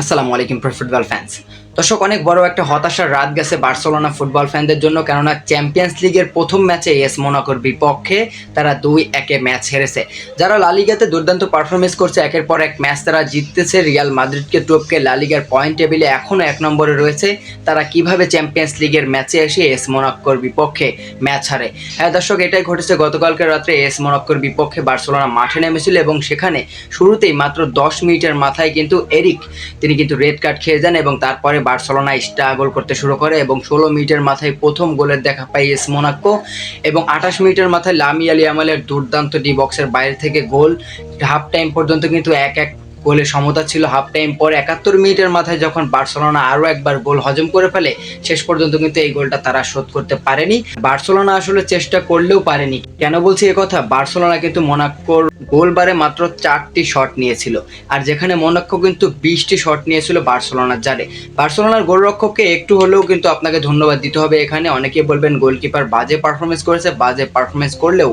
আসসালামু আলাইকুম football fans. দর্শক, অনেক বড় একটা হতাশার রাত গেছে বার্সেলোনা ফুটবল ফ্যানদের জন্য, কেননা চ্যাম্পিয়ন্স লিগের প্রথম ম্যাচে এস মোনাকোর বিপক্ষে তারা 2-1 ম্যাচ হেরেছে। যারা লা লিগাতে দুর্দান্ত পারফরমেন্স করছে, একের পর এক ম্যাচ তারা জিততেছে, রিয়াল মাদ্রিদকে টপকে লা লিগার পয়েন্ট টেবিলে এখনও 1 নম্বরে রয়েছে। তারা কিভাবে চ্যাম্পিয়ন্স লিগের ম্যাচে এসে এস মোনাকোর বিপক্ষে ম্যাচ হারে? হ্যাঁ দর্শক, এটাই ঘটেছে। গতকালকে রাত্রে এস মোনাকোর বিপক্ষে বার্সেলোনা মাঠে নেমেছিল এবং সেখানে শুরুতেই মাত্র 10 মিনিটের মাথায় কিন্তু এরিক তিনি কিন্তু রেড কার্ড খেয়ে যান এবং তারপরে বার্সেলোনা স্ট্রাগল করতে শুরু করে এবং 16 মিনিটের মাথায় প্রথম গোলের দেখা পায় এস মোনাকো এবং 28 মিনিটের মাথায় লামিয়াল ইয়ামালের দুর্দান্ত ডি বক্সের বাইরে থেকে গোল। হাফ টাইম পর্যন্ত কিন্তু 1-1 গোলের সমতা ছিল। হাফ টাইম পরে 71 মিনিটের মাথায় যখন বার্সেলোনা আরও একবার গোল হজম করে ফেলে, শেষ পর্যন্ত কিন্তু এই গোলটা তারা শোধ করতে পারেনি। বার্সেলোনা আসলে চেষ্টা করলেও পারেনি। কেন বলছি এ কথা? বার্সেলোনা কিন্তু মোনাকোর গোলবারে মাত্র 4টি শট নিয়েছিল, আর যেখানে মোনাকো কিন্তু 20টি শট নিয়েছিল বার্সেলোনার জালে। বার্সেলোনার গোলরক্ষককে একটু হলেও কিন্তু আপনাকে ধন্যবাদ দিতে হবে। এখানে অনেকে বলবেন গোলকিপার বাজে পারফরমেন্স করেছে। বাজে পারফরমেন্স করলেও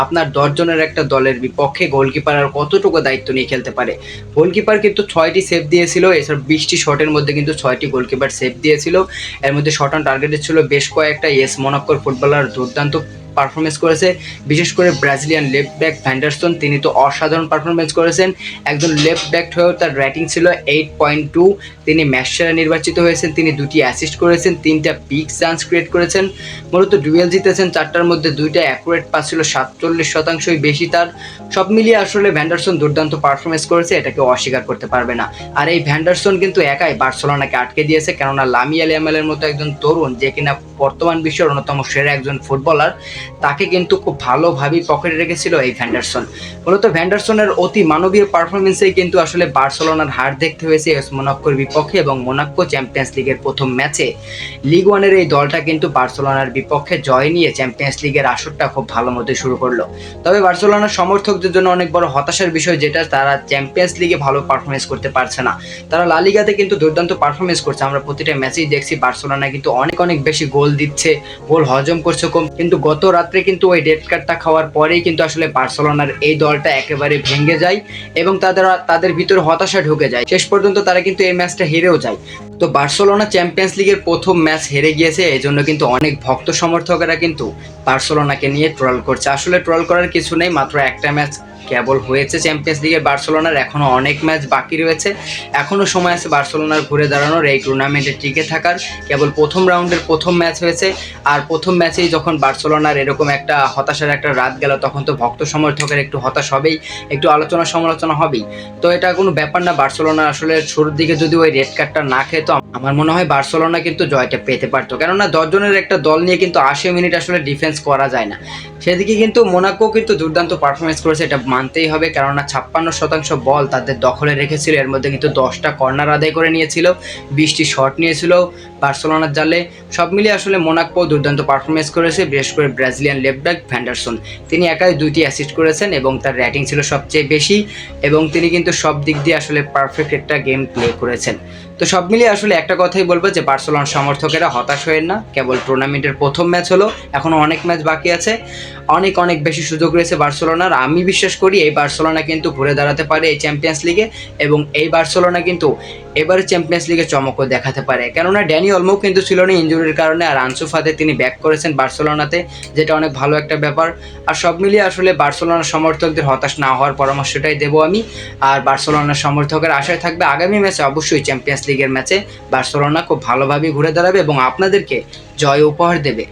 আপনার 10 জনের একটা দলের বিপক্ষে গোলকিপার আর কতটুকু দায়িত্ব নিয়ে খেলতে পারে? গোলকিপার কিন্তু 6টি সেভ দিয়েছিল, এছাড়া 20টি শটের মধ্যে কিন্তু 6টি গোলকিপার সেভ দিয়েছিল। এর মধ্যে শট অন টার্গেটে ছিল বেশ কয়েকটা। এস মোনাকোর ফুটবলার দুর্দান্ত পারফরমেন্স করেছে, বিশেষ করে ব্রাজিলিয়ান লেফট ব্যাক ভ্যান্ডারসন, তিনি তো অসাধারণ পারফরমেন্স করেছেন। একজন লেফট ব্যাক হয়েও তার রেটিং ছিল 8.2। তিনি ম্যাচ সেরা নির্বাচিত হয়েছেন। তিনি 2টি অ্যাসিস্ট করেছেন, 3টা বিগ চান্স ক্রিয়েট করেছেন, মূলত ডুয়েল জিতেছেন 4টার মধ্যে 2টা অ্যাকুরেট পাস ছিল, 47%ই বেশি তার। সব মিলিয়ে আসলে ভ্যান্ডারসন দুর্দান্ত পারফরমেন্স করেছে, এটাকে অস্বীকার করতে পারবে না। আর এই ভ্যান্ডারসন কিন্তু একাই বার্সেলোনাকে আটকে দিয়েছে, কেননা লামিয়াল ইয়ামালের মতো একজন তরুণ, যে কিনা বর্তমান বিশ্বের অন্যতম সেরা একজন ফুটবলার, তাকে কিন্তু খুব ভালোভাবেই পকেটে রেখেছিল এই ভ্যান্ডারসন। মূলত ভ্যান্ডারসনের অতি মানবীয় পারফরমেন্সেই কিন্তু আসলে বার্সেলোনার হার দেখতে হয়েছে এস মোনাকোর বিপক্ষে, এবং মোনাকো চ্যাম্পিয়ন্স লিগের প্রথম ম্যাচে লিগ ওয়ানের এই দলটা কিন্তু বার্সেলোনার বিপক্ষে জয় নিয়ে চ্যাম্পিয়ন্স লিগের আসরটা খুব ভালো মতো শুরু করলো। তবে বার্সেলোনার সমর্থকদের জন্য অনেক বড় হতাশার বিষয়, যেটা তারা চ্যাম্পিয়ন্স লিগে ভালো পারফরমেন্স করতে পারছে না। তারা লা লিগাতে কিন্তু দুর্দান্ত পারফরমেন্স করছে, আমরা প্রতিটা ম্যাচেই দেখছি বার্সেলোনা কিন্তু অনেক বেশি গোল দিচ্ছে, গোল হজম করছে কম, কিন্তু গত রাত্রে কিন্তু ওই রেড কার্ডটা খাওয়ার পরেই কিন্তু আসলে বার্সেলোনার এই দলটা একেবারে ভেঙে যায় এবং তাদের ভিতরে হতাশা ঢুকে যায়। শেষ পর্যন্ত তারা কিন্তু এই ম্যাচটা হেরেও যায়। তো বার্সেলোনা চ্যাম্পিয়ন্স লিগের প্রথম ম্যাচ হেরে গিয়েছে, এই জন্য কিন্তু অনেক ভক্ত সমর্থকেরা কিন্তু বার্সেলোনাকে নিয়ে ট্রল করছে। আসলে ট্রল করার কিছু নেই, মাত্র একটা ম্যাচ কেবল হয়েছে চ্যাম্পিয়ন্স লিগের বার্সেলোনার, এখনও অনেক ম্যাচ বাকি রয়েছে, এখনও সময় আছে বার্সেলোনার ঘুরে দাঁড়ানোর, এই টুর্নামেন্টে টিকে থাকার। কেবল প্রথম রাউন্ডের প্রথম ম্যাচ হয়েছে, আর প্রথম ম্যাচেই যখন বার্সেলোনার এরকম একটা হতাশার একটা রাত গেল, তখন তো ভক্ত সমর্থকের একটু হতাশ হবেই, একটু আলোচনা সমালোচনা হবেই। তো এটা কোনো ব্যাপার না। বার্সেলোনা আসলে শুরুর দিকে যদি ওই রেড কার্ডটা না খেত, আমার মনে হয় বার্সেলোনা কিন্তু জয়টা পেতে পারতো, কেননা 10 জনের একটা দল নিয়ে কিন্তু 80 মিনিট আসলে ডিফেন্স করা যায় না। সেদিকে কিন্তু মোনাকো কিন্তু দুর্দান্ত পারফরমেন্স করেছে, এটা মানতেই হবে, কেননা 56% বল তাদের দখলে রেখেছিল। এর মধ্যে কিন্তু 10টা কর্নার আদায় করে নিয়েছিল, 20টি শট নিয়েছিল বার্সেলোনার জালে। সব মিলিয়ে আসলে মোনাকো দুর্দান্ত পারফরমেন্স করেছে, বিশেষ করে ব্রাজিলিয়ান লেফট ব্যাক ভ্যান্ডারসন, তিনি একাই 2টি অ্যাসিস্ট করেছেন এবং তার রেটিং ছিল সবচেয়ে বেশি, এবং তিনি কিন্তু সব দিক দিয়ে আসলে পারফেক্ট একটা গেম প্লে করেছেন। তো সব মিলিয়ে আসলে একটা কথাই বলবো যে বার্সেলোনার সমর্থকেরা হতাশ হয়েন না, কেবল টুর্নামেন্টের প্রথম ম্যাচ হলো, এখনও অনেক ম্যাচ বাকি আছে, অনেক বেশি সুযোগ রয়েছে বার্সেলোনার। আমি বিশ্বাস করি এই বার্সেলোনা কিন্তু ঘুরে দাঁড়াতে পারে এই চ্যাম্পিয়ন্স লিগে, এবং এই বার্সেলোনা কিন্তু এবারে চ্যাম্পিয়ন্স লিগে চমকও দেখাতে পারে, কেননা ড্যানি অলমো কিন্তু ছিল না ইনজুরির কারণে, আর আনসু ফাতি তিনি ব্যাক করেছেন বার্সেলোনাতে, যেটা অনেক ভালো একটা ব্যাপার। আর সব মিলিয়ে আসলে বার্সেলোনার সমর্থকদের হতাশ না হওয়ার পরামর্শটাই দেবো আমি। আর বার্সেলোনার সমর্থকের আশায় থাকবে আগামী ম্যাচে অবশ্যই চ্যাম্পিয়ন্স লিগের ম্যাচে বার্সেলোনা খুব ভালোভাবে ঘুরে দাঁড়াবে এবং আপনাদেরকে জয় উপহার দেবে।